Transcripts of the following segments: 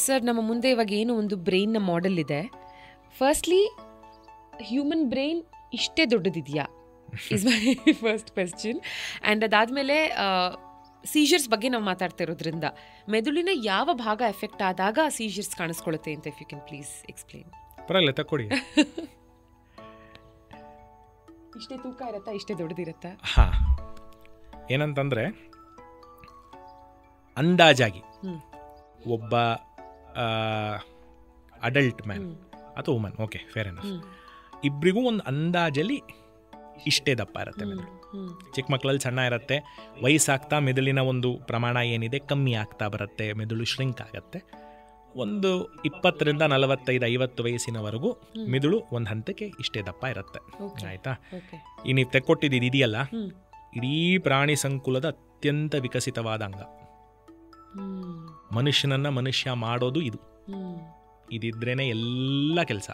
Sir ನಮ್ಮ ಮುಂದೆ ಇವಾಗ ಏನು ಒಂದು ಬ್ರೈನ್ನ ಮಾಡೆಲ್ ಇದೆ. ಫಸ್ಟ್ಲಿ ಹ್ಯೂಮನ್ ಬ್ರೈನ್ ಇಷ್ಟೇ ದೊಡ್ಡದಿದೆಯಾ is my first question. And ಅದಾದಮೇಲೆ ಸೀಜರ್ಸ್ ಬಗ್ಗೆ ನಾವು ಮಾತಾಡ್ತಾ ಇರೋದ್ರಿಂದ ಮೆದುಳಿನ ಯಾವ ಭಾಗ ಎಫೆಕ್ಟ್ ಆದಾಗ ಸೀಜರ್ಸ್ ಕಾಣಿಸ್ಕೊಳ್ಳುತ್ತೆ ಅಂತ if you can please explain. ಪರವಾಗಿಲ್ಲ ತಕ್ಕೊಡಿ. ಇಷ್ಟೇ ತೂಕ ಇರತ್ತಾ, ಇಷ್ಟೇ ದೊಡ್ಡದಿರತ್ತಾ? ಹಾಂ, ಏನಂತಂದರೆ ಅಂದಾಜಾಗಿ ಒಬ್ಬ ಅಡಲ್ಟ್ ಮ್ಯಾನ್ ಅಥವಾ ವುಮನ್, ಓಕೆ ಫೇರ್ ಎನಫ್, ಇಬ್ಬರಿಗೂ ಒಂದು ಅಂದಾಜಲ್ಲಿ ಇಷ್ಟೇ ದಪ್ಪ ಇರುತ್ತೆ ಮೆದುಳು. ಚಿಕ್ಕ ಮಕ್ಕಳಲ್ಲಿ ಸಣ್ಣ ಇರುತ್ತೆ, ವಯಸ್ಸಾಗ್ತಾ ಮೆದುಳಿನ ಒಂದು ಪ್ರಮಾಣ ಏನಿದೆ ಕಮ್ಮಿ ಆಗ್ತಾ ಬರುತ್ತೆ, ಮೆದುಳು ಶ್ರಿಂಕ್ ಆಗುತ್ತೆ. ಒಂದು 20ರಿಂದ 45-50 ವಯಸ್ಸಿನವರೆಗೂ ಮೆದುಳು ಒಂದು ಹಂತಕ್ಕೆ ಇಷ್ಟೇ ದಪ್ಪ ಇರುತ್ತೆ. ಆಯಿತಾ? ಈ ನೀವು ತೆಕ್ಕೊಟ್ಟಿದ್ದು ಇದೆಯಲ್ಲ, ಇಡೀ ಪ್ರಾಣಿ ಸಂಕುಲದ ಅತ್ಯಂತ ವಿಕಸಿತವಾದ ಅಂಗ. ಮನುಷ್ಯನನ್ನು ಮನುಷ್ಯ ಮಾಡೋದು ಇದು. ಇದಿದ್ರೇ ಎಲ್ಲ ಕೆಲಸ.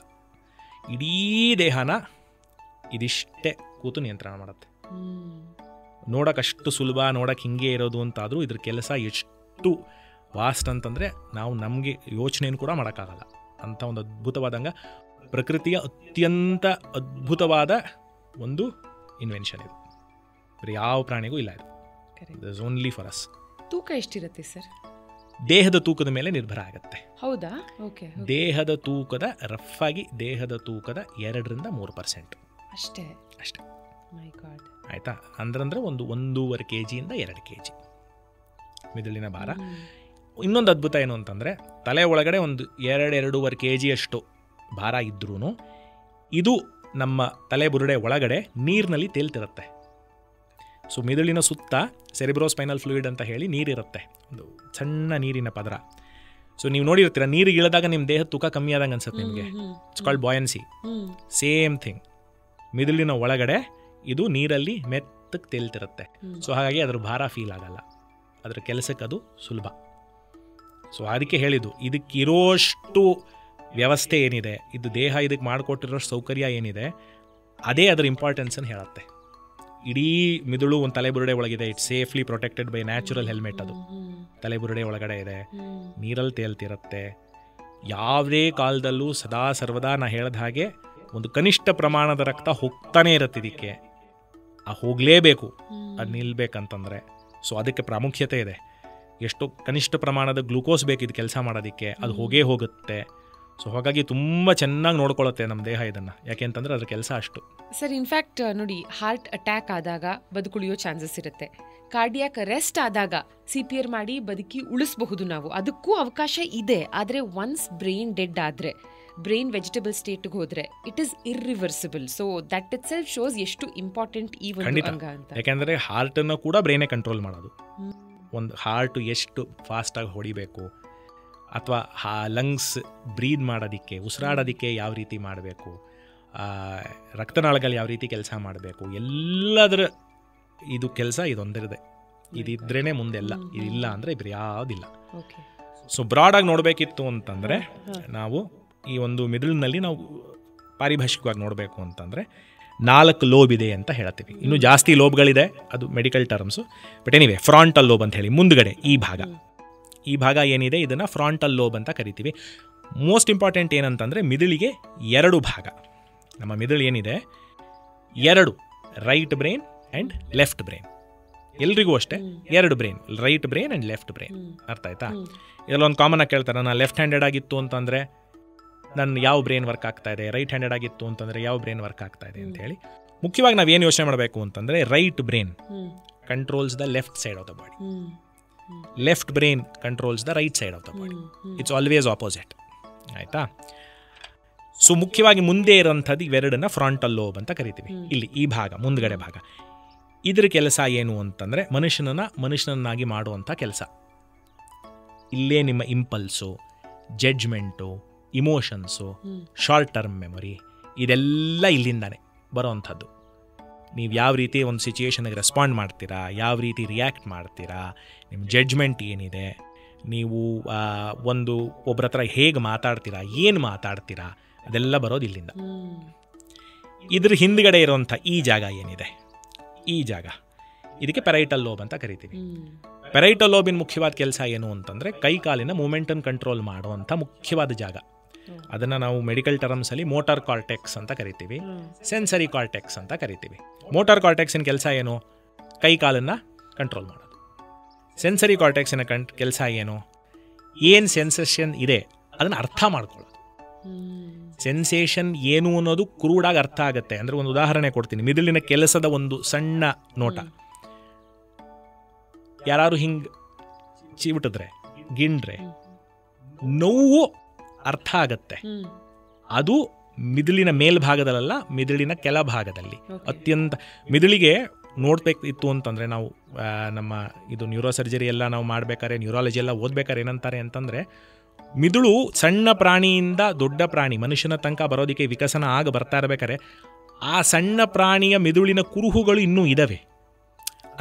ಇಡೀ ದೇಹನ ಇದಿಷ್ಟೇ ಕೂತು ನಿಯಂತ್ರಣ ಮಾಡುತ್ತೆ. ನೋಡೋಕ್ಕಷ್ಟು ಸುಲಭ, ನೋಡೋಕೆ ಹಿಂಗೆ ಇರೋದು ಅಂತಾದರೂ ಇದ್ರ ಕೆಲಸ ಎಷ್ಟು ವಾಸ್ಟ್ ಅಂತಂದರೆ ನಾವು ನಮಗೆ ಯೋಚನೆಯನ್ನು ಕೂಡ ಮಾಡೋಕ್ಕಾಗಲ್ಲ. ಅಂಥ ಒಂದು ಅದ್ಭುತವಾದಂಗ, ಪ್ರಕೃತಿಯ ಅತ್ಯಂತ ಅದ್ಭುತವಾದ ಒಂದು ಇನ್ವೆನ್ಷನ್ ಇದು. ಬೇರೆ ಯಾವ ಪ್ರಾಣಿಗೂ ಇಲ್ಲ ಇದು. It is only for us. ತೂಕ ಎಷ್ಟಿರುತ್ತೆ ಸರ್? ದೇಹದ ತೂಕದ ಮೇಲೆ ನಿರ್ಭರ ಆಗುತ್ತೆ. ಹೌದಾ? ಓಕೆ. ದೇಹದ ತೂಕದ ರಫ್ ಆಗಿ ದೇಹದ ತೂಕದ 2-3% ಅಷ್ಟೇ. ಮೈ ಗಾಡ್. ಆಯಿತಾ? ಅಂದ್ರೆ ಒಂದು 1.5 kg-ಯಿಂದ 2 kg ಮೆದುಳಿನ ಭಾರ. ಇನ್ನೊಂದು ಅದ್ಭುತ ಏನು ಅಂತಂದರೆ, ತಲೆ ಒಳಗಡೆ ಒಂದು 2-2.5 kg ಭಾರ ಇದ್ರೂ ಇದು ನಮ್ಮ ತಲೆ ಬುರುಡೆ ಒಳಗಡೆ ನೀರಿನಲ್ಲಿ ತೇಲ್ತಿರುತ್ತೆ. ಸೊ ಮೆದುಳಿನ ಸುತ್ತ ಸೆರಿಬ್ರೋಸ್ಪೈನಲ್ ಫ್ಲೂಯಿಡ್ ಅಂತ ಹೇಳಿ ನೀರಿರುತ್ತೆ, ಒಂದು ಸಣ್ಣ ನೀರಿನ ಪದರ. ಸೊ ನೀವು ನೋಡಿರ್ತೀರ, ನೀರಿಗೆ ಇಳಿದಾಗ ನಿಮ್ಮ ದೇಹದ ತೂಕ ಕಮ್ಮಿ ಆದಂಗೆ ಅನ್ಸುತ್ತೆ ನಿಮಗೆ. It's called buoyancy. Same thing, ಮೆದುಳಿನ ಒಳಗಡೆ ಇದು ನೀರಲ್ಲಿ ಮೆತ್ತಗೆ ತೇಲ್ತಿರುತ್ತೆ. ಸೊ ಹಾಗಾಗಿ ಅದ್ರ ಭಾರ ಫೀಲ್ ಆಗಲ್ಲ, ಅದರ ಕೆಲಸಕ್ಕೆ ಅದು ಸುಲಭ. ಸೊ ಅದಕ್ಕೆ ಹೇಳಿದ್ದು, ಇದಕ್ಕಿರೋಷ್ಟು ವ್ಯವಸ್ಥೆ ಏನಿದೆ, ಇದು ದೇಹ ಇದಕ್ಕೆ ಮಾಡಿಕೊಟ್ಟಿರೋಷ್ಟು ಸೌಕರ್ಯ ಏನಿದೆ, ಅದೇ ಅದರ ಇಂಪಾರ್ಟೆನ್ಸನ್ನು ಹೇಳುತ್ತೆ. ಇಡೀ ಮಿದುಳು ಒಂದು ತಲೆಬುರುಡೆ ಒಳಗಿದೆ, it's safely protected by natural helmet. ಅದು ತಲೆಬುರುಡೆ ಒಳಗಡೆ ಇದೆ, ನೀರಲ್ಲಿ ತೇಲ್ತಿರುತ್ತೆ. ಯಾವುದೇ ಕಾಲದಲ್ಲೂ ಸದಾ ಸರ್ವದಾ ನಾ ಹೇಳಿದ ಹಾಗೆ ಒಂದು ಕನಿಷ್ಠ ಪ್ರಮಾಣದ ರಕ್ತ ಹೋಗ್ತಾನೆ ಇರುತ್ತೆ ಇದಕ್ಕೆ. ಹೋಗಲೇಬೇಕು, ಅದು ನಿಲ್ಬೇಕಂತಂದರೆ. ಸೊ ಅದಕ್ಕೆ ಪ್ರಾಮುಖ್ಯತೆ ಇದೆ. ಎಷ್ಟೋ ಕನಿಷ್ಠ ಪ್ರಮಾಣದ ಗ್ಲೂಕೋಸ್ ಬೇಕು ಇದು ಕೆಲಸ ಮಾಡೋದಕ್ಕೆ, ಅದು ಹೋಗೇ ಹೋಗುತ್ತೆ. ಸೊ ಹಾಗಾಗಿ ತುಂಬ ಚೆನ್ನಾಗಿ ನೋಡ್ಕೊಳ್ಳುತ್ತೆ ನಮ್ಮ ದೇಹ ಇದನ್ನು, ಯಾಕೆಂತಂದರೆ ಅದ್ರ ಕೆಲಸ ಅಷ್ಟು. ಸರ್, ಇನ್ಫ್ಯಾಕ್ಟ್ ನೋಡಿ, ಹಾರ್ಟ್ ಅಟ್ಯಾಕ್ ಆದಾಗ ಬದುಕುಳಿಯೋ ಚಾನ್ಸಸ್ ಇರುತ್ತೆ. ಕಾರ್ಡಿಯಾಕ್ ಅರೆಸ್ಟ್ ಆದಾಗ CPR ಮಾಡಿ ಬದುಕಿ ಉಳಿಸಬಹುದು ನಾವು, ಅದಕ್ಕೂ ಅವಕಾಶ ಇದೆ. ಆದರೆ ಒನ್ಸ್ ಬ್ರೈನ್ ಡೆಡ್ ಆದರೆ, ಬ್ರೈನ್ ವೆಜಿಟಬಲ್ ಸ್ಟೇಟ್ಗೆ ಹೋದರೆ, it is irreversible. So that it self shows ಎಷ್ಟು ಇಂಪಾರ್ಟೆಂಟ್ ಈ ಒಂದು ಅಂಗ ಅಂತ. ಯಾಕೆಂದರೆ ಹಾರ್ಟನ್ನು ಕೂಡ ಬ್ರೈನೇ ಕಂಟ್ರೋಲ್ ಮಾಡೋದು. ಒಂದು ಹಾರ್ಟು ಎಷ್ಟು ಫಾಸ್ಟಾಗಿ ಹೊಡಿಬೇಕು, ಅಥವಾ ಲಂಗ್ಸ್ ಬ್ರೀದ್ ಮಾಡೋದಕ್ಕೆ, ಉಸಿರಾಡೋದಕ್ಕೆ ಯಾವ ರೀತಿ ಮಾಡಬೇಕು, ರಕ್ತನಾಳಗಳು ಯಾವ ರೀತಿ ಕೆಲಸ ಮಾಡಬೇಕು, ಎಲ್ಲದರ ಇದು ಕೆಲಸ ಇದೊಂದಿರದೆ. ಇದಿದ್ರೇ ಮುಂದೆಲ್ಲ, ಇದಿಲ್ಲ ಅಂದರೆ ಇಬ್ಬರು ಯಾವುದಿಲ್ಲ. ಸೊ ಬ್ರಾಡಾಗಿ ನೋಡಬೇಕಿತ್ತು ಅಂತಂದರೆ, ನಾವು ಈ ಒಂದು ಮಿಡಲ್ನಲ್ಲಿ ನಾವು ಪಾರಿಭಾಷಿಕವಾಗಿ ನೋಡಬೇಕು ಅಂತಂದರೆ 4 ಲೋಬ್ ಇದೆ ಅಂತ ಹೇಳ್ತೀವಿ. ಇನ್ನೂ ಜಾಸ್ತಿ ಲೋಬ್ಗಳಿದೆ, ಅದು medical terms. But anyway, frontal lobe ಅಂತ ಹೇಳಿ ಮುಂದ್ಗಡೆ ಈ ಭಾಗ ಏನಿದೆ ಇದನ್ನು ಫ್ರಾಂಟಲ್ ಲೋಬ್ ಅಂತ ಕರಿತೀವಿ. ಮೋಸ್ಟ್ ಇಂಪಾರ್ಟೆಂಟ್ ಏನಂತಂದರೆ, ಮಿದುಳಿಗೆ 2 ಭಾಗ. ನಮ್ಮ ಮಿದುಳು ಏನಿದೆ 2, right brain and left brain. ಎಲ್ರಿಗೂ ಅಷ್ಟೇ 2 brain, right brain and left brain. ಅರ್ಥ ಆಯ್ತಾ? ಇದರಲ್ಲೊಂದು ಕಾಮನ್ ಆಗಿ ಕೇಳ್ತಾರೆ, ನಾನು ಲೆಫ್ಟ್ ಹ್ಯಾಂಡೆಡ್ ಆಗಿತ್ತು ಅಂತಂದರೆ ನನ್ನ ಯಾವ ಬ್ರೈನ್ ವರ್ಕ್ ಆಗ್ತಾ ಇದೆ, ರೈಟ್ ಹ್ಯಾಂಡೆಡ್ ಆಗಿತ್ತು ಅಂತಂದರೆ ಯಾವ ಬ್ರೈನ್ ವರ್ಕ್ ಆಗ್ತಾ ಇದೆ ಅಂತ ಹೇಳಿ. ಮುಖ್ಯವಾಗಿ ನಾವೇನು ಯೋಚನೆ ಮಾಡಬೇಕು ಅಂತಂದರೆ, right brain controls the left side of the body, left brain controls the right side of the body. It's always opposite. ಆಯಿತಾ? ಸೊ ಮುಖ್ಯವಾಗಿ ಮುಂದೆ ಇರೋಂಥದ್ದು ಇವೆರಡನ್ನ ಫ್ರಾಂಟಲ್ ಲೋಬ್ ಅಂತ ಕರಿತೀವಿ. ಇಲ್ಲಿ ಈ ಭಾಗ, ಮುಂದ್ಗಡೆ ಭಾಗ, ಇದ್ರ ಕೆಲಸ ಏನು ಅಂತಂದರೆ ಮನುಷ್ಯನನ್ನಾಗಿ ಮಾಡುವಂಥ ಕೆಲಸ. ಇಲ್ಲೇ ನಿಮ್ಮ impulse, judgement, emotions, short term memory, ಇದೆಲ್ಲ ಇಲ್ಲಿಂದಾನೆ ಬರೋವಂಥದ್ದು. ನೀವು ಯಾವ ರೀತಿ ಒಂದು ಸಿಚುಯೇಷನ್ಗೆ ರೆಸ್ಪಾಂಡ್ ಮಾಡ್ತೀರಾ, ಯಾವ ರೀತಿ ರಿಯಾಕ್ಟ್ ಮಾಡ್ತೀರಾ, ನಿಮ್ಮ ಜಡ್ಜ್ಮೆಂಟ್ ಏನಿದೆ, ನೀವು ಒಬ್ಬರ ಹತ್ರ ಹೇಗೆ ಮಾತಾಡ್ತೀರಾ, ಏನು ಮಾತಾಡ್ತೀರಾ, ಅದೆಲ್ಲ ಬರೋದು ಇಲ್ಲಿಂದ. ಇದ್ರ ಹಿಂದ್ಗಡೆ ಇರೋವಂಥ ಈ ಜಾಗ ಏನಿದೆ, ಈ ಜಾಗ ಇದಕ್ಕೆ ಪೆರೈಟಲ್ ಲೋಬ್ ಅಂತ ಕರಿತೀವಿ. ಪೆರೈಟಲ್ ಲೋಬಿನ ಮುಖ್ಯವಾದ ಕೆಲಸ ಏನು ಅಂತಂದರೆ ಕೈ ಕಾಲಿನ ಮೂಮೆಂಟನ್ನು ಕಂಟ್ರೋಲ್ ಮಾಡುವಂಥ ಮುಖ್ಯವಾದ ಜಾಗ. ಅದನ್ನು ನಾವು ಮೆಡಿಕಲ್ ಟರ್ಮ್ಸಲ್ಲಿ ಮೋಟಾರ್ ಕಾರ್ಟೆಕ್ಸ್ ಅಂತ ಕರಿತೀವಿ, ಸೆನ್ಸರಿ ಕಾರ್ಟೆಕ್ಸ್ ಅಂತ ಕರಿತೀವಿ. ಮೋಟಾರ್ ಕಾರ್ಟೆಕ್ಸಿನ ಕೆಲಸ ಏನು? ಕೈ ಕಾಲನ್ನು ಕಂಟ್ರೋಲ್ ಮಾಡೋದು. ಸೆನ್ಸರಿ ಕಾರ್ಟೆಕ್ಸಿನ ಕೆಲಸ ಏನು? ಏನು ಸೆನ್ಸೇಷನ್ ಇದೆ ಅದನ್ನು ಅರ್ಥ ಮಾಡ್ಕೊಳ್ಳೋದು. ಸೆನ್ಸೇಷನ್ ಏನು ಅನ್ನೋದು ಕ್ರೂಡಾಗಿ ಅರ್ಥ ಆಗುತ್ತೆ. ಅಂದರೆ ಒಂದು ಉದಾಹರಣೆ ಕೊಡ್ತೀನಿ, ಮಿದುಳಿನ ಕೆಲಸದ ಒಂದು ಸಣ್ಣ ನೋಟ. ಯಾರು ಹಿಂಗೆ ಚೀಬಿಟ್ಟಿದ್ರೆ, ಗಿಂಡ್ರೆ, ನೋವು ಅರ್ಥ ಆಗತ್ತೆ. ಅದು ಮಿದುಳಿನ ಮೇಲ್ಭಾಗದಲ್ಲ, ಮಿದುಳಿನ ಕೆಳಭಾಗದಲ್ಲಿ. ಅತ್ಯಂತ ಮಿದುಳಿಗೆ ನೋಡ್ಬೇಕಿತ್ತು ಅಂತಂದರೆ ನಾವು ನಮ್ಮ ಇದು ನ್ಯೂರೋ ಸರ್ಜರಿ ಎಲ್ಲ ನಾವು ಮಾಡಬೇಕಾದ್ರೆ, ನ್ಯೂರಾಲಜಿ ಎಲ್ಲ ಓದ್ಬೇಕಾದ್ರೆ ಏನಂತಾರೆ ಅಂತಂದರೆ, ಮಿದುಳು ಸಣ್ಣ ಪ್ರಾಣಿಯಿಂದ ದೊಡ್ಡ ಪ್ರಾಣಿ ಮನುಷ್ಯನ ತನಕ ಬರೋದಕ್ಕೆ ವಿಕಸನ ಆಗ ಬರ್ತಾ ಇರಬೇಕಾದ್ರೆ ಆ ಸಣ್ಣ ಪ್ರಾಣಿಯ ಮಿದುಳಿನ ಕುರುಹುಗಳು ಇನ್ನೂ ಇದ್ದಾವೆ.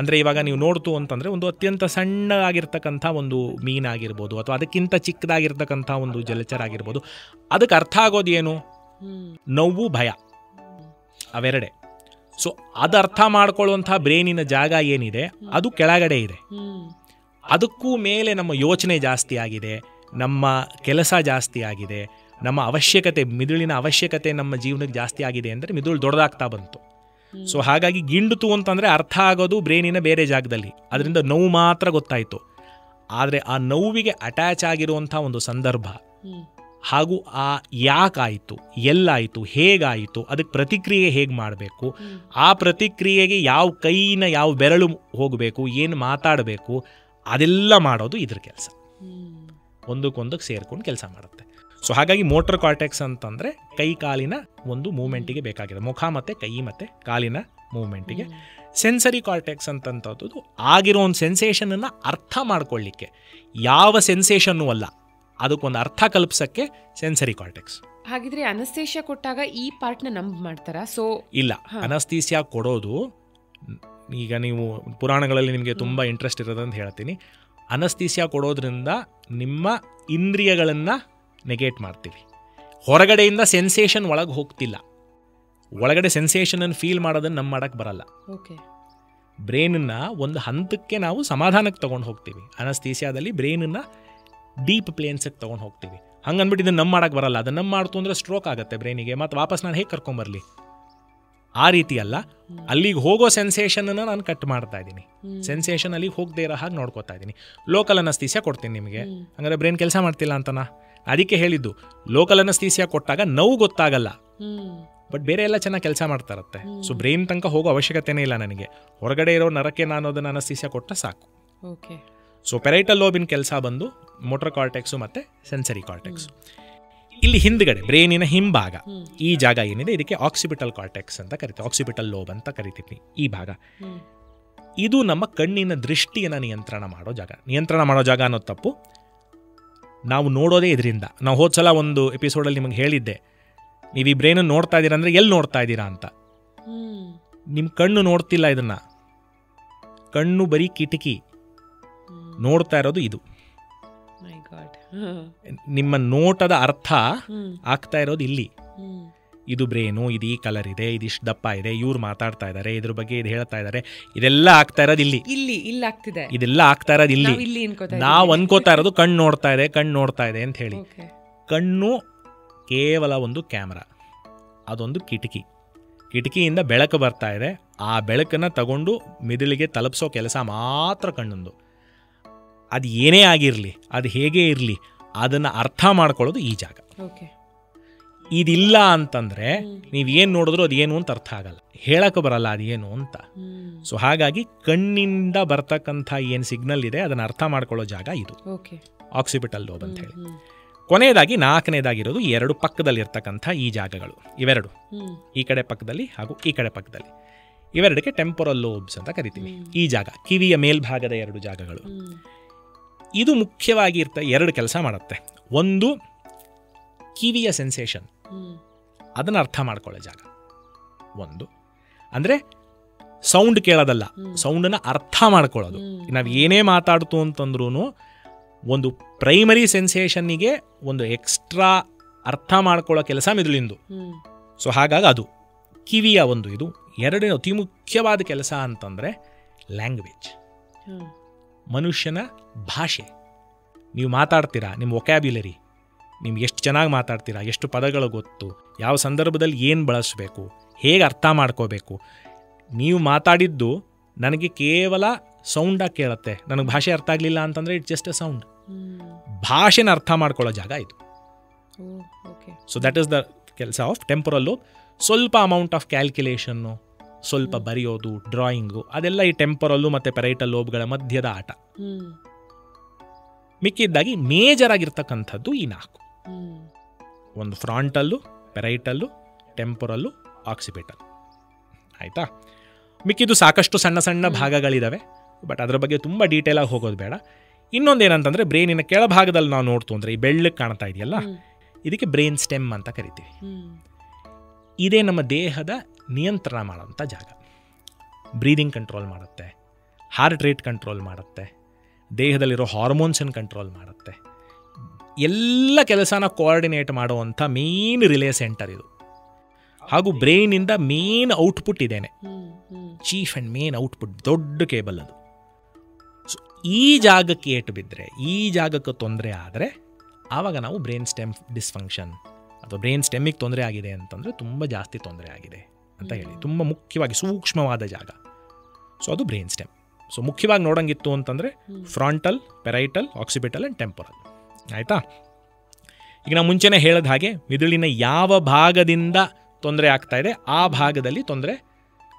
ಅಂದರೆ ಇವಾಗ ನೀವು ನೋಡ್ತು ಅಂತಂದರೆ ಒಂದು ಅತ್ಯಂತ ಸಣ್ಣದಾಗಿರ್ತಕ್ಕಂಥ ಒಂದು ಮೀನಾಗಿರ್ಬೋದು ಅಥವಾ ಅದಕ್ಕಿಂತ ಚಿಕ್ಕದಾಗಿರ್ತಕ್ಕಂಥ ಒಂದು ಜಲಚರ ಆಗಿರ್ಬೋದು, ಅದಕ್ಕೆ ಅರ್ಥ ಆಗೋದು ಏನು? ನೋವು, ಭಯ, ಅವೆರಡೆ. ಸೊ ಅದು ಅರ್ಥ ಮಾಡ್ಕೊಳ್ಳುವಂಥ ಬ್ರೈನಿನ ಜಾಗ ಏನಿದೆ ಅದು ಕೆಳಗಡೆ ಇದೆ. ಅದಕ್ಕೂ ಮೇಲೆ ನಮ್ಮ ಯೋಚನೆ ಜಾಸ್ತಿ ಆಗಿದೆ, ನಮ್ಮ ಕೆಲಸ ಜಾಸ್ತಿ ಆಗಿದೆ, ನಮ್ಮ ಅವಶ್ಯಕತೆ, ಮಿದುಳಿನ ಅವಶ್ಯಕತೆ ನಮ್ಮ ಜೀವನಕ್ಕೆ ಜಾಸ್ತಿ ಆಗಿದೆ ಅಂದರೆ ಮಿದುಳು ದೊಡ್ಡದಾಗ್ತಾ ಬಂತು. ಸೊ ಹಾಗಾಗಿ ಗಿಂಡುತು ಅಂತಂದರೆ ಅರ್ಥ ಆಗೋದು ಬ್ರೈನಿನ ಬೇರೆ ಜಾಗದಲ್ಲಿ, ಅದರಿಂದ ನೋವು ಮಾತ್ರ ಗೊತ್ತಾಯಿತು. ಆದರೆ ಆ ನೋವಿಗೆ ಅಟ್ಯಾಚ್ ಆಗಿರುವಂಥ ಒಂದು ಸಂದರ್ಭ ಹಾಗೂ ಆ ಯಾಕಾಯಿತು, ಎಲ್ಲಾಯಿತು, ಹೇಗಾಯಿತು, ಅದಕ್ಕೆ ಪ್ರತಿಕ್ರಿಯೆ ಹೇಗೆ ಮಾಡಬೇಕು, ಆ ಪ್ರತಿಕ್ರಿಯೆಗೆ ಯಾವ ಕೈನ ಯಾವ ಬೆರಳು ಹೋಗಬೇಕು, ಏನು ಮಾತಾಡಬೇಕು, ಅದೆಲ್ಲ ಮಾಡೋದು ಇದ್ರ ಕೆಲಸ. ಒಂದಕ್ಕೊಂದಕ್ಕೆ ಸೇರ್ಕೊಂಡು ಕೆಲಸ ಮಾಡುತ್ತೆ. ಸೊ ಹಾಗಾಗಿ ಮೋಟರ್ ಕಾರ್ಟೆಕ್ಸ್ ಅಂತಂದರೆ ಕೈ ಕಾಲಿನ ಒಂದು ಮೂವ್ಮೆಂಟಿಗೆ ಬೇಕಾಗಿದೆ, ಮುಖ ಮತ್ತು ಕೈ ಮತ್ತು ಕಾಲಿನ ಮೂವ್ಮೆಂಟಿಗೆ. ಸೆನ್ಸರಿ ಕಾರ್ಟೆಕ್ಸ್ ಅಂತಂಥದ್ದು ಆಗಿರೋ ಒಂದು ಸೆನ್ಸೇಷನನ್ನು ಅರ್ಥ ಮಾಡ್ಕೊಳ್ಳಿಕ್ಕೆ, ಯಾವ ಸೆನ್ಸೇಷನ್ನೂ ಅಲ್ಲ, ಅದಕ್ಕೊಂದು ಅರ್ಥ ಕಲ್ಪಿಸೋಕ್ಕೆ ಸೆನ್ಸರಿ ಕಾರ್ಟೆಕ್ಸ್. ಹಾಗಿದ್ರೆ ಅನಸ್ತೇಷಿಯಾ ಕೊಟ್ಟಾಗ ಈ ಪಾರ್ಟ್ನ ನಂಬ್ ಮಾಡ್ತಾರಾ? ಸೊ ಇಲ್ಲ, ಅನಸ್ತೇಷಿಯಾ ಕೊಡೋದು, ಈಗ ನೀವು ಪುರಾಣಗಳಲ್ಲಿ ನಿಮಗೆ ತುಂಬ ಇಂಟ್ರೆಸ್ಟ್ ಇರೋದಂತ ಹೇಳ್ತೀನಿ, ಅನಸ್ತೇಷಿಯಾ ಕೊಡೋದ್ರಿಂದ ನಿಮ್ಮ ಇಂದ್ರಿಯಗಳನ್ನು ನೆಗೆಟ್ ಮಾಡ್ತೀವಿ. ಹೊರಗಡೆಯಿಂದ ಸೆನ್ಸೇಷನ್ ಒಳಗೆ ಹೋಗ್ತಿಲ್ಲ, ಒಳಗಡೆ ಸೆನ್ಸೇಷನನ್ನು ಫೀಲ್ ಮಾಡೋದನ್ನು ನಮ್ಮ ಮಾಡೋಕ್ಕೆ ಬರಲ್ಲ. ಬ್ರೈನನ್ನು ಒಂದು ಹಂತಕ್ಕೆ ನಾವು ಸಮಾಧಾನಕ್ಕೆ ತೊಗೊಂಡು ಹೋಗ್ತೀವಿ. ಅನಸ್ತೇಷಿಯಾದಲ್ಲಿ ಬ್ರೈನನ್ನು ಡೀಪ್ ಪ್ಲೇನ್ಸಿಗೆ ತೊಗೊಂಡು ಹೋಗ್ತೀವಿ. ಹಂಗೆ ಅಂದ್ಬಿಟ್ಟು ಇದನ್ನು ನಮ್ಮ ಮಾಡೋಕ್ಕೆ ಬರಲ್ಲ. ಅದನ್ನು ನಮ್ಮ ಮಾಡ್ತು ಅಂದರೆ ಸ್ಟ್ರೋಕ್ ಆಗುತ್ತೆ ಬ್ರೈನಿಗೆ, ಮತ್ತು ವಾಪಸ್ ನಾನು ಹೇಗೆ ಕರ್ಕೊಂಬರಲಿ? ಆ ರೀತಿ ಅಲ್ಲ, ಅಲ್ಲಿಗೆ ಹೋಗೋ ಸೆನ್ಸೇಷನನ್ನು ನಾನು ಕಟ್ ಮಾಡ್ತಾ ಇದ್ದೀನಿ, ಸೆನ್ಸೇಷನ್ ಅಲ್ಲಿಗೆ ಹೋಗದೆ ಇರೋ ಹಾಗೆ ನೋಡ್ಕೋತಾ ಇದ್ದೀನಿ. ಲೋಕಲ್ ಅನಸ್ತೇಷಿಯಾ ಕೊಡ್ತೀನಿ ನಿಮಗೆ, ಹಂಗಾದ್ರೆ ಬ್ರೈನ್ ಕೆಲಸ ಮಾಡ್ತಿಲ್ಲ ಅಂತನಾ? ಅದಕ್ಕೆ ಹೇಳಿದ್ದು, ಲೋಕಲ್ ಅನಸ್ತೇಷಿಯಾ ಕೊಟ್ಟಾಗ ನೋವು ಗೊತ್ತಾಗಲ್ಲ, ಬಟ್ ಬೇರೆ ಎಲ್ಲ ಚೆನ್ನಾಗಿ ಕೆಲಸ ಮಾಡ್ತಾ ಇರುತ್ತೆ. ಸೊ ಬ್ರೈನ್ ತನಕ ಹೋಗೋ ಅವಶ್ಯಕತೆನೇ ಇಲ್ಲ ನನಗೆ, ಹೊರಗಡೆ ಇರೋ ನರಕ್ಕೆ ನಾನು ಅದನ್ನು ಅನಸ್ತೇಷಿಯಾ ಕೊಟ್ಟರೆ ಸಾಕು. ಸೊ ಪೆರೈಟಲ್ ಲೋಬಿನ ಕೆಲಸ ಬಂದು ಮೋಟರ್ ಕಾರ್ಟೆಕ್ಸು ಮತ್ತು ಸೆನ್ಸರಿ ಕಾರ್ಟೆಕ್ಸು. ಇಲ್ಲಿ ಹಿಂದ್ಗಡೆ ಬ್ರೈನಿನ ಹಿಂಭಾಗ ಈ ಜಾಗ ಏನಿದೆ ಇದಕ್ಕೆ ಆಕ್ಸಿಪಿಟಲ್ ಕಾರ್ಟೆಕ್ಸ್ ಅಂತ ಕರಿತೀವಿ, ಆಕ್ಸಿಪಿಟಲ್ ಲೋಬ್ ಅಂತ ಕರಿತೀವಿ. ಈ ಭಾಗ ಇದು ನಮ್ಮ ಕಣ್ಣಿನ ದೃಷ್ಟಿಯನ್ನು ನಿಯಂತ್ರಣ ಮಾಡೋ ಜಾಗ. ನಿಯಂತ್ರಣ ಮಾಡೋ ಜಾಗ ಅನ್ನೋದು ತಪ್ಪು, ನಾವು ನೋಡೋದೇ ಇದರಿಂದ. ನಾವು ಹೋದ ಸಲ ಒಂದು ಎಪಿಸೋಡಲ್ಲಿ ನಿಮಗೆ ಹೇಳಿದ್ದೆ, ನೀವು ಈ ಬ್ರೈನನ್ನು ನೋಡ್ತಾ ಇದ್ದೀರಾ ಅಂದರೆ ಎಲ್ಲಿ ನೋಡ್ತಾ ಇದ್ದೀರಾ ಅಂತ. ನಿಮ್ಮ ಕಣ್ಣು ನೋಡ್ತಿಲ್ಲ ಇದನ್ನು, ಕಣ್ಣು ಬರೀ ಕಿಟಕಿ, ನೋಡ್ತಾ ಇರೋದು ಇದು. ನಿಮ್ಮ ನೋಟದ ಅರ್ಥ ಆಗ್ತಾ ಇರೋದು ಇಲ್ಲಿ. ಇದು ಬ್ರೇನು, ಇದು ಈ ಕಲರ್ ಇದೆ, ಇದಿಷ್ಟು ದಪ್ಪ ಇದೆ, ಇವ್ರು ಮಾತಾಡ್ತಾ ಇದ್ದಾರೆ, ಇದ್ರ ಬಗ್ಗೆ ಇದು ಹೇಳ್ತಾ ಇದ್ದಾರೆ, ಇದೆಲ್ಲ ಆಗ್ತಾ ಇರೋದು ಇಲ್ಲಿ. ಇದೆಲ್ಲ ಆಗ್ತಾ ಇರೋದು ಇಲ್ಲಿ. ನಾವು ಅನ್ಕೋತಾ ಇರೋದು ಕಣ್ಣು ನೋಡ್ತಾ ಇದೆ, ಕಣ್ಣು ನೋಡ್ತಾ ಇದೆ ಅಂತ ಹೇಳಿ. ಕಣ್ಣು ಕೇವಲ ಒಂದು ಕ್ಯಾಮ್ರಾ, ಅದೊಂದು ಕಿಟಕಿ. ಕಿಟಕಿಯಿಂದ ಬೆಳಕು ಬರ್ತಾ ಇದೆ, ಆ ಬೆಳಕನ್ನು ತಗೊಂಡು ಮಿದುಳಿಗೆ ತಲುಪಿಸೋ ಕೆಲಸ ಮಾತ್ರ ಕಣ್ಣೊಂದು. ಅದು ಏನೇ ಆಗಿರಲಿ, ಅದು ಹೇಗೆ ಇರಲಿ, ಅದನ್ನು ಅರ್ಥ ಮಾಡ್ಕೊಳ್ಳೋದು ಈ ಜಾಗ. ಇದಿಲ್ಲ ಅಂತಂದರೆ ನೀವೇನು ನೋಡಿದ್ರು ಅದೇನು ಅಂತ ಅರ್ಥ ಆಗಲ್ಲ, ಹೇಳಕ್ಕೆ ಬರಲ್ಲ ಅದೇನು ಅಂತ. ಸೊ ಹಾಗಾಗಿ ಕಣ್ಣಿಂದ ಬರ್ತಕ್ಕಂಥ ಏನು ಸಿಗ್ನಲ್ ಇದೆ ಅದನ್ನು ಅರ್ಥ ಮಾಡ್ಕೊಳ್ಳೋ ಜಾಗ ಇದು, ಆಕ್ಸಿಪಿಟಲ್ ಲೋಬ್ ಅಂತ ಹೇಳಿ. ಕೊನೆಯದಾಗಿ ನಾಲ್ಕನೇದಾಗಿರೋದು ಎರಡು ಪಕ್ಕದಲ್ಲಿರ್ತಕ್ಕಂಥ ಈ ಜಾಗಗಳು, ಇವೆರಡು, ಈ ಕಡೆ ಪಕ್ಕದಲ್ಲಿ ಹಾಗೂ ಈ ಕಡೆ ಪಕ್ಕದಲ್ಲಿ, ಇವೆರಡಕ್ಕೆ ಟೆಂಪೊರಲ್ ಲೋಬ್ಸ್ ಅಂತ ಕರಿತೀವಿ. ಈ ಜಾಗ ಕಿವಿಯ ಮೇಲ್ಭಾಗದ ಎರಡು ಜಾಗಗಳು. ಇದು ಮುಖ್ಯವಾಗಿ ಎರಡು ಕೆಲಸ ಮಾಡುತ್ತೆ. ಒಂದು, ಕಿವಿಯ ಸೆನ್ಸೇಷನ್, ಅದನ್ನು ಅರ್ಥ ಮಾಡ್ಕೊಳ್ಳೋ ಜಾಗ ಒಂದು. ಅಂದರೆ ಸೌಂಡ್ ಕೇಳೋದಲ್ಲ, ಸೌಂಡನ್ನು ಅರ್ಥ ಮಾಡ್ಕೊಳ್ಳೋದು. ನಾವು ಏನೇ ಮಾತಾಡ್ತು ಅಂತಂದ್ರೂ ಒಂದು ಪ್ರೈಮರಿ ಸೆನ್ಸೇಷನ್ನಿಗೆ ಒಂದು ಎಕ್ಸ್ಟ್ರಾ ಅರ್ಥ ಮಾಡ್ಕೊಳ್ಳೋ ಕೆಲಸ ಮಿದುಳಿಂದು. ಸೊ ಹಾಗಾಗಿ ಅದು ಕಿವಿಯ ಒಂದು. ಇದು ಎರಡನೇ ಅತಿ ಮುಖ್ಯವಾದ ಕೆಲಸ ಅಂತಂದರೆ ಲ್ಯಾಂಗ್ವೇಜ್. ಮನುಷ್ಯನ ಭಾಷೆ. ನೀವು ಮಾತಾಡ್ತೀರಾ, ನಿಮ್ಮ ವೊಕ್ಯಾಬ್ಯುಲರಿ, ನೀವು ಎಷ್ಟು ಚೆನ್ನಾಗಿ ಮಾತಾಡ್ತೀರಾ, ಎಷ್ಟು ಪದಗಳು ಗೊತ್ತು, ಯಾವ ಸಂದರ್ಭದಲ್ಲಿ ಏನು ಬಳಸಬೇಕು, ಹೇಗೆ ಅರ್ಥ ಮಾಡ್ಕೋಬೇಕು. ನೀವು ಮಾತಾಡಿದ್ದು ನನಗೆ ಕೇವಲ ಸೌಂಡಾಗಿ ಕೇಳುತ್ತೆ, ನನಗೆ ಭಾಷೆ ಅರ್ಥ ಆಗಲಿಲ್ಲ ಅಂತಂದರೆ ಇಟ್ಸ್ ಜಸ್ಟ್ ಎ ಸೌಂಡ್. ಭಾಷೆನ ಅರ್ಥ ಮಾಡ್ಕೊಳ್ಳೋ ಜಾಗ ಇದು. ಸೊ ದಟ್ ಈಸ್ ದ ಕೆಲಸ ಆಫ್ ಟೆಂಪೊರಲ್ ಲೋಬ್. ಸ್ವಲ್ಪ ಅಮೌಂಟ್ ಆಫ್ ಕ್ಯಾಲ್ಕುಲೇಷನ್ನು, ಸ್ವಲ್ಪ ಬರೆಯೋದು, ಡ್ರಾಯಿಂಗು, ಅದೆಲ್ಲ ಈ ಟೆಂಪೊರಲ್ಲು ಮತ್ತು ಪೆರೈಟಲ್ ಲೋಬ್ಗಳ ಮಧ್ಯದ ಆಟ. ಮಿಕ್ಕಿದ್ದಾಗಿ ಮೇಜರ್ ಆಗಿರ್ತಕ್ಕಂಥದ್ದು ಈ 4, ಒಂದು ಫ್ರಾಂಟಲ್ಲು, ಪೆರೈಟಲ್ಲು, ಟೆಂಪೊರಲ್ಲು, ಆಕ್ಸಿಪಿಟಲ್. ಆಯಿತಾ? ಮಿಕ್ಕಿದ್ದು ಸಾಕಷ್ಟು ಸಣ್ಣ ಸಣ್ಣ ಭಾಗಗಳಿದ್ದಾವೆ, ಬಟ್ ಅದರ ಬಗ್ಗೆ ತುಂಬ ಡೀಟೇಲಾಗಿ ಹೋಗೋದು ಬೇಡ. ಇನ್ನೊಂದೇನಂತಂದರೆ ಬ್ರೈನಿನ ಕೆಳಭಾಗದಲ್ಲಿ ನಾವು ನೋಡ್ತು ಅಂದರೆ ಈ ಬೆಳ್ಳಕ್ಕೆ ಕಾಣ್ತಾ ಇದೆಯಲ್ಲ, ಇದಕ್ಕೆ ಬ್ರೈನ್ ಸ್ಟೆಮ್ ಅಂತ ಕರಿತೀವಿ. ಇದೇ ನಮ್ಮ ದೇಹದ ನಿಯಂತ್ರಣ ಮಾಡೋಂಥ ಜಾಗ. ಬ್ರೀದಿಂಗ್ ಕಂಟ್ರೋಲ್ ಮಾಡುತ್ತೆ, ಹಾರ್ಟ್ ರೇಟ್ ಕಂಟ್ರೋಲ್ ಮಾಡುತ್ತೆ, ದೇಹದಲ್ಲಿರೋ ಹಾರ್ಮೋನ್ಸನ್ನು ಕಂಟ್ರೋಲ್ ಮಾಡುತ್ತೆ. ಎಲ್ಲ ಕೆಲಸನ ಕೋಆರ್ಡಿನೇಟ್ ಮಾಡುವಂಥ ಮೇನ್ ರಿಲೇ ಸೆಂಟರ್ ಇದು. ಹಾಗೂ ಬ್ರೈನಿಂದ ಮೇನ್ ಔಟ್ಪುಟ್ ಇದೇನೆ, ಚೀಫ್ ಆ್ಯಂಡ್ ಮೇನ್ ಔಟ್ಪುಟ್, ದೊಡ್ಡ ಕೇಬಲ್ ಅದು. ಸೊ ಈ ಜಾಗಕ್ಕೆ ಏಟು ಬಿದ್ದರೆ, ಈ ಜಾಗಕ್ಕೆ ತೊಂದರೆ ಆದರೆ ಆವಾಗ ನಾವು ಬ್ರೈನ್ ಸ್ಟೆಮ್ ಡಿಸ್ಫಂಕ್ಷನ್ ಅಥವಾ ಬ್ರೈನ್ ಸ್ಟೆಮ್ಮಿಗೆ ತೊಂದರೆ ಆಗಿದೆ ಅಂತಂದರೆ ತುಂಬ ಜಾಸ್ತಿ ತೊಂದರೆ ಆಗಿದೆ ಅಂತ ಹೇಳಿ, ತುಂಬ ಮುಖ್ಯವಾಗಿ ಸೂಕ್ಷ್ಮವಾದ ಜಾಗ. ಸೊ ಅದು ಬ್ರೈನ್ ಸ್ಟೆಮ್. ಸೊ ಮುಖ್ಯವಾಗಿ ನೋಡೋಂಗಿತ್ತು ಅಂತಂದರೆ frontal, parietal, occipital and temporal. ಆಯಿತಾ? ಈಗ ನಾವು ಮುಂಚೆನೇ ಹೇಳಿದ ಹಾಗೆ ಮಿದುಳಿನ ಯಾವ ಭಾಗದಿಂದ ತೊಂದರೆ ಆಗ್ತಾ ಇದೆ ಆ ಭಾಗದಲ್ಲಿ ತೊಂದರೆ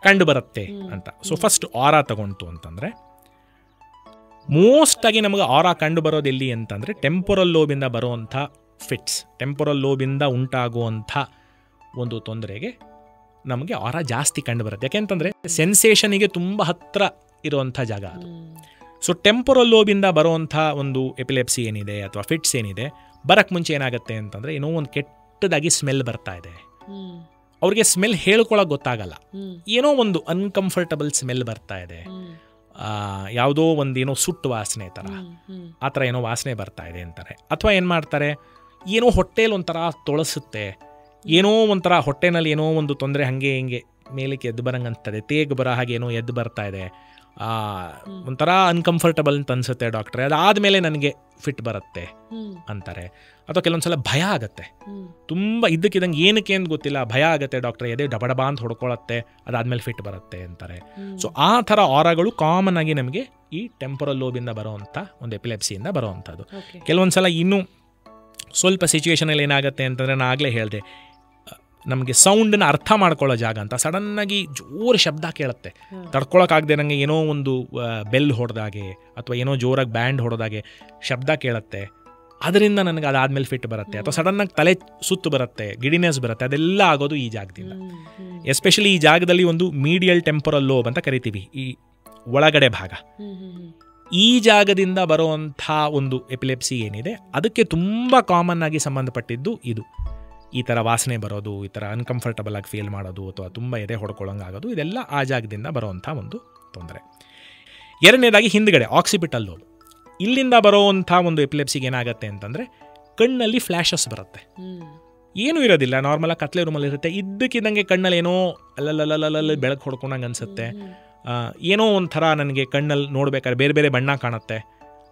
ಕಂಡು ಬರುತ್ತೆ ಅಂತ. ಸೊ ಫಸ್ಟ್ ಆರಾ ತಗೊಂತು ಅಂತಂದರೆ, ಮೋಸ್ಟಾಗಿ ನಮಗೆ ಆರಾ ಕಂಡು ಬರೋದು ಎಲ್ಲಿ ಅಂತಂದರೆ ಟೆಂಪೊರಲ್ ಲೋಬಿಂದ ಬರುವಂಥ ಫಿಟ್ಸ್, ಟೆಂಪೊರಲ್ ಲೋಬಿಂದ ಉಂಟಾಗುವಂಥ ಒಂದು ತೊಂದರೆಗೆ ನಮಗೆ ಆರಾ ಜಾಸ್ತಿ ಕಂಡು ಬರುತ್ತೆ. ಯಾಕೆಂತಂದರೆ ಸೆನ್ಸೇಷನಿಗೆ ತುಂಬ ಹತ್ತಿರ ಇರುವಂಥ ಜಾಗ ಅದು. ಸೊ ಟೆಂಪೊರಲ್ ಲೋಬಿಂದ ಬರುವಂಥ ಒಂದು ಎಪಿಲೆಪ್ಸಿ ಏನಿದೆ ಅಥವಾ ಫಿಟ್ಸ್ ಏನಿದೆ, ಬರೋಕ್ಕೆ ಮುಂಚೆ ಏನಾಗುತ್ತೆ ಅಂತಂದರೆ ಏನೋ ಒಂದು ಕೆಟ್ಟದಾಗಿ ಸ್ಮೆಲ್ ಬರ್ತಾ ಇದೆ. ಅವ್ರಿಗೆ ಸ್ಮೆಲ್ ಹೇಳ್ಕೊಳಕ್ಕೆ ಗೊತ್ತಾಗಲ್ಲ, ಏನೋ ಒಂದು ಅನ್ಕಂಫರ್ಟಬಲ್ ಸ್ಮೆಲ್ ಬರ್ತಾ ಇದೆ, ಯಾವುದೋ ಒಂದೇನೋ ಸುಟ್ಟು ವಾಸನೆ ಥರ, ಆ ಥರ ಏನೋ ವಾಸನೆ ಬರ್ತಾ ಇದೆ ಅಂತಾರೆ. ಅಥವಾ ಏನು ಮಾಡ್ತಾರೆ, ಏನೋ ಹೊಟ್ಟೆಲಿ ಒಂಥರ ತೊಳಸುತ್ತೆ, ಏನೋ ಒಂಥರ ಹೊಟ್ಟೆನಲ್ಲಿ ಏನೋ ಒಂದು ತೊಂದರೆ ಹಾಗೆ ಹಿಂಗೆ ಮೇಲಕ್ಕೆ ಎದ್ದು ಬರಂಗೆ ಅನ್ಸ್ತದೆ, ತೇಗ್ ಬರೋ ಹಾಗೆ ಏನೋ ಎದ್ದು ಬರ್ತಾ ಇದೆ, ಒಂಥರ ಅನ್ಕಂಫರ್ಟಬಲ್ ಅಂತ ಅನ್ಸುತ್ತೆ ಡಾಕ್ಟ್ರೆ, ಅದಾದಮೇಲೆ ನನಗೆ ಫಿಟ್ ಬರುತ್ತೆ ಅಂತಾರೆ. ಅಥವಾ ಕೆಲವೊಂದ್ಸಲ ಭಯ ಆಗುತ್ತೆ, ತುಂಬ ಇದ್ದಕ್ಕಿದ್ದಂಗೆ ಏನಕ್ಕೆ ಅಂತ ಗೊತ್ತಿಲ್ಲ, ಭಯ ಆಗುತ್ತೆ ಡಾಕ್ಟ್ರೆ, ಎದೆ ಡಬಡಬಾ ಅಂತ ಹೊಡ್ಕೊಳ್ಳುತ್ತೆ, ಅದಾದಮೇಲೆ ಫಿಟ್ ಬರುತ್ತೆ ಅಂತಾರೆ. ಸೊ ಆ ಥರ ಆರಾಗಳು ಕಾಮನ್ ಆಗಿ ನಮಗೆ ಈ ಟೆಂಪೊರಲ್ ಲೋಬಿಂದ ಬರೋವಂಥ ಒಂದು ಎಪಿಲೆಪ್ಸಿಯಿಂದ ಬರೋವಂಥದ್ದು. ಕೆಲವೊಂದ್ಸಲ ಇನ್ನೂ ಸ್ವಲ್ಪ ಸಿಚುವೇಶನಲ್ಲಿ ಏನಾಗುತ್ತೆ ಅಂತಂದರೆ, ನಾನು ಆಗಲೇ ಹೇಳಿದೆ, ನಮಗೆ ಸೌಂಡನ್ನ ಅರ್ಥ ಮಾಡ್ಕೊಳ್ಳೋ ಜಾಗ ಅಂತ ಸಡನ್ನಾಗಿ ಜೋರು ಶಬ್ದ ಕೇಳುತ್ತೆ, ತಡ್ಕೊಳಕ್ಕಾಗದೆ ನನಗೆ ಏನೋ ಒಂದು ಬೆಲ್ ಹೊಡೆದಾಗೆ ಅಥವಾ ಏನೋ ಜೋರಾಗಿ ಬ್ಯಾಂಡ್ ಹೊಡೆದಾಗೆ ಶಬ್ದ ಕೇಳುತ್ತೆ, ಅದರಿಂದ ನನಗೆ ಅದಾದಮೇಲೆ ಫಿಟ್ ಬರುತ್ತೆ. ಅಥವಾ ಸಡನ್ನಾಗಿ ತಲೆ ಸುತ್ತು ಬರುತ್ತೆ, ಗಿಡಿನೆಸ್ ಬರುತ್ತೆ, ಅದೆಲ್ಲ ಆಗೋದು ಈ ಜಾಗದಿಂದ. ಎಸ್ಪೆಷಲಿ ಈ ಜಾಗದಲ್ಲಿ ಒಂದು ಮೀಡಿಯಲ್ ಟೆಂಪೊರಲ್ ಲೋಬ್ ಅಂತ ಕರಿತೀವಿ, ಈ ಒಳಗಡೆ ಭಾಗ. ಈ ಜಾಗದಿಂದ ಬರುವಂಥ ಒಂದು ಎಪಿಲೆಪ್ಸಿ ಏನಿದೆ ಅದಕ್ಕೆ ತುಂಬ ಕಾಮನ್ ಆಗಿ ಸಂಬಂಧಪಟ್ಟಿದ್ದು ಇದು. ಈ ಥರ ವಾಸನೆ ಬರೋದು, ಈ ಥರ ಅನ್ಕಂಫರ್ಟಬಲ್ ಆಗಿ ಫೀಲ್ ಮಾಡೋದು, ಅಥವಾ ತುಂಬ ಎದೆ ಹೊಡ್ಕೊಳ್ಳೋಂಗಾಗೋದು, ಇದೆಲ್ಲ ಆ ಜಾಗದಿಂದ ಬರುವಂಥ ಒಂದು ತೊಂದರೆ. ಎರಡನೇದಾಗಿ ಹಿಂದ್ಗಡೆ ಆಕ್ಸಿಪಿಟಲ್ ಲೋಬ್, ಇಲ್ಲಿಂದ ಬರೋವಂಥ ಒಂದು ಎಪಿಲೆಪ್ಸಿಗೆ ಏನಾಗುತ್ತೆ ಅಂತಂದರೆ ಕಣ್ಣಲ್ಲಿ ಫ್ಲ್ಯಾಶಸ್ ಬರುತ್ತೆ. ಏನೂ ಇರೋದಿಲ್ಲ, ನಾರ್ಮಲಾಗಿ ಕತ್ಲೆ ರೂಮಲ್ಲಿ ಇರುತ್ತೆ, ಇದ್ದಕ್ಕಿದ್ದಂಗೆ ಕಣ್ಣಲ್ಲಿ ಏನೋ ಅಲ್ಲಲ್ಲಲ್ಲಲ್ಲಿ ಬೆಳಕು ಹೊಡ್ಕೊಂಡಂಗೆ ಅನಿಸುತ್ತೆ, ಏನೋ ಒಂಥರ ನನಗೆ ಕಣ್ಣಲ್ಲಿ ನೋಡ್ಬೇಕಾದ್ರೆ ಬೇರೆ ಬೇರೆ ಬಣ್ಣ ಕಾಣುತ್ತೆ,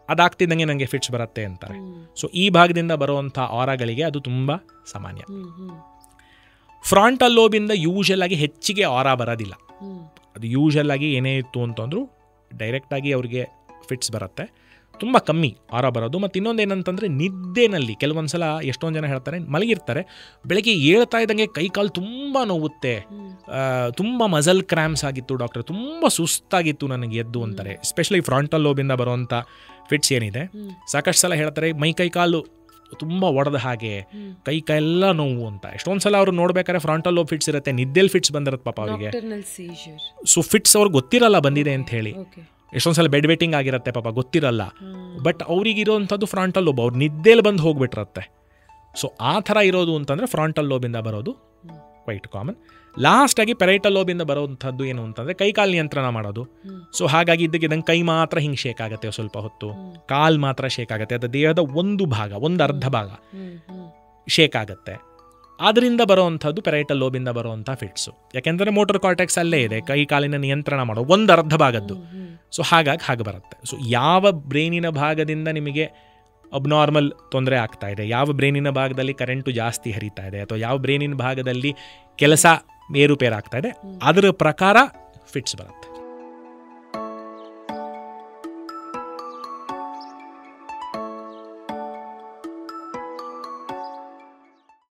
ಅದಾಗ್ತಿದ್ದಂಗೆ ನನಗೆ ಫಿಟ್ಸ್ ಬರುತ್ತೆ ಅಂತಾರೆ. ಸೊ ಈ ಭಾಗದಿಂದ ಬರುವಂಥ ಆರಾಗಳಿಗೆ ಅದು ತುಂಬ ಸಾಮಾನ್ಯ. ಫ್ರಾಂಟಲ್ ಲೋಬಿಂದ ಯೂಶಲ್ ಆಗಿ ಹೆಚ್ಚಿಗೆ ಆರಾ ಬರೋದಿಲ್ಲ, ಅದು ಯೂಶಲ್ ಆಗಿ ಏನೇ ಇತ್ತು ಅಂತಂದರೂ ಡೈರೆಕ್ಟಾಗಿ ಅವ್ರಿಗೆ ಫಿಟ್ಸ್ ಬರುತ್ತೆ, ತುಂಬ ಕಮ್ಮಿ ಆರ ಬರೋದು. ಮತ್ತು ಇನ್ನೊಂದು ಏನಂತಂದರೆ ನಿದ್ದೆನಲ್ಲಿ ಕೆಲವೊಂದು ಸಲ ಎಷ್ಟೊಂದು ಜನ ಹೇಳ್ತಾರೆ, ಮಲಗಿರ್ತಾರೆ, ಬೆಳಗ್ಗೆ ಏಳ್ತಾ ಇದ್ದಂಗೆ ಕೈಕಾಲು ತುಂಬ ನೋವುತ್ತೆ, ತುಂಬ ಮಸಲ್ ಕ್ರ್ಯಾಂಪ್ಸ್ ಆಗಿತ್ತು ಡಾಕ್ಟರ್, ತುಂಬ ಸುಸ್ತಾಗಿತ್ತು ನನಗೆ ಎದ್ದು ಅಂತಾರೆ. ಎಸ್ಪೆಷಲಿ ಫ್ರಾಂಟಲ್ ಲೋಬಿಂದ ಬರುವಂಥ ಫಿಟ್ಸ್ ಏನಿದೆ, ಸಾಕಷ್ಟು ಸಲ ಹೇಳ್ತಾರೆ ಮೈ ಕೈಕಾಲು ತುಂಬ ಒಡೆದ ಹಾಗೆ, ಕೈಕಾಲೆಲ್ಲ ನೋವು ಅಂತ. ಎಷ್ಟೊಂದು ಸಲ ಅವ್ರು ನೋಡ್ಬೇಕಾದ್ರೆ ಫ್ರಾಂಟಲ್ ಲೋಬ್ ಫಿಟ್ಸ್ ಇರುತ್ತೆ, ನಿದ್ದೆಲಿ ಫಿಟ್ಸ್ ಬಂದಿರುತ್ತೆ ಪಾಪ ಅವರಿಗೆ. ಸೊ ಫಿಟ್ಸ್ ಅವ್ರಿಗೆ ಗೊತ್ತಿರಲ್ಲ ಬಂದಿದೆ ಅಂತ ಹೇಳಿ, ಎಷ್ಟೊಂದು ಸಲ ಬೆಡ್ ವೆಟ್ಟಿಂಗ್ ಆಗಿರುತ್ತೆ ಪಾಪ, ಗೊತ್ತಿರಲ್ಲ. ಬಟ್ ಅವ್ರಿಗಿರೋವಂಥದ್ದು ಫ್ರಾಂಟಲ್ ಲೋಬ್, ಅವ್ರು ನಿದ್ದೆಲಿ ಬಂದು ಹೋಗ್ಬಿಟ್ಟಿರುತ್ತೆ. ಸೊ ಆ ಥರ ಇರೋದು ಅಂತಂದರೆ ಫ್ರಾಂಟಲ್ ಲೋಬಿಂದ ಬರೋದು ಕ್ವೈಟ್ ಕಾಮನ್. ಲಾಸ್ಟಾಗಿ ಪೆರೈಟಲ್ ಲೋಬಿಂದ ಬರೋವಂಥದ್ದು ಏನು ಅಂತಂದರೆ ಕೈಕಾಲು ನಿಯಂತ್ರಣ ಮಾಡೋದು. ಸೊ ಹಾಗಾಗಿ ಇದ್ದಕ್ಕಿದ್ದಂಗೆ ಕೈ ಮಾತ್ರ ಹಿಂಗೆ ಶೇಕ್ ಆಗುತ್ತೆ ಸ್ವಲ್ಪ ಹೊತ್ತು, ಕಾಲು ಮಾತ್ರ ಶೇಕ್ ಆಗುತ್ತೆ, ಅದು ದೇಹದ ಒಂದು ಭಾಗ, ಒಂದು ಅರ್ಧ ಭಾಗ ಶೇಕ್ ಆಗುತ್ತೆ. ಅದರಿಂದ ಬರೋವಂಥದ್ದು ಪೆರೈಟಲ್ ಲೋಬಿಂದ ಬರುವಂಥ ಫಿಟ್ಸು. ಯಾಕೆಂದರೆ ಮೋಟರ್ ಕಾರ್ಟೆಕ್ಸ್ ಅಲ್ಲೇ ಇದೆ, ಕೈ ಕಾಲಿನ ನಿಯಂತ್ರಣ ಮಾಡೋ ಒಂದು ಅರ್ಧ ಭಾಗದ್ದು. ಸೊ ಹಾಗೆ ಬರುತ್ತೆ. ಸೊ ಯಾವ ಬ್ರೈನಿನ ಭಾಗದಿಂದ ನಿಮಗೆ ಅಬ್ನಾರ್ಮಲ್ ತೊಂದರೆ ಆಗ್ತಾ ಇದೆ, ಯಾವ ಬ್ರೈನಿನ ಭಾಗದಲ್ಲಿ ಕರೆಂಟು ಜಾಸ್ತಿ ಹರಿತಾ ಇದೆ, ಅಥವಾ ಯಾವ ಬ್ರೈನಿನ ಭಾಗದಲ್ಲಿ ಕೆಲಸ ಏರುಪೇರಾಗ್ತಾ ಇದೆ, ಅದರ ಪ್ರಕಾರ ಫಿಟ್ಸ್ ಬರುತ್ತೆ.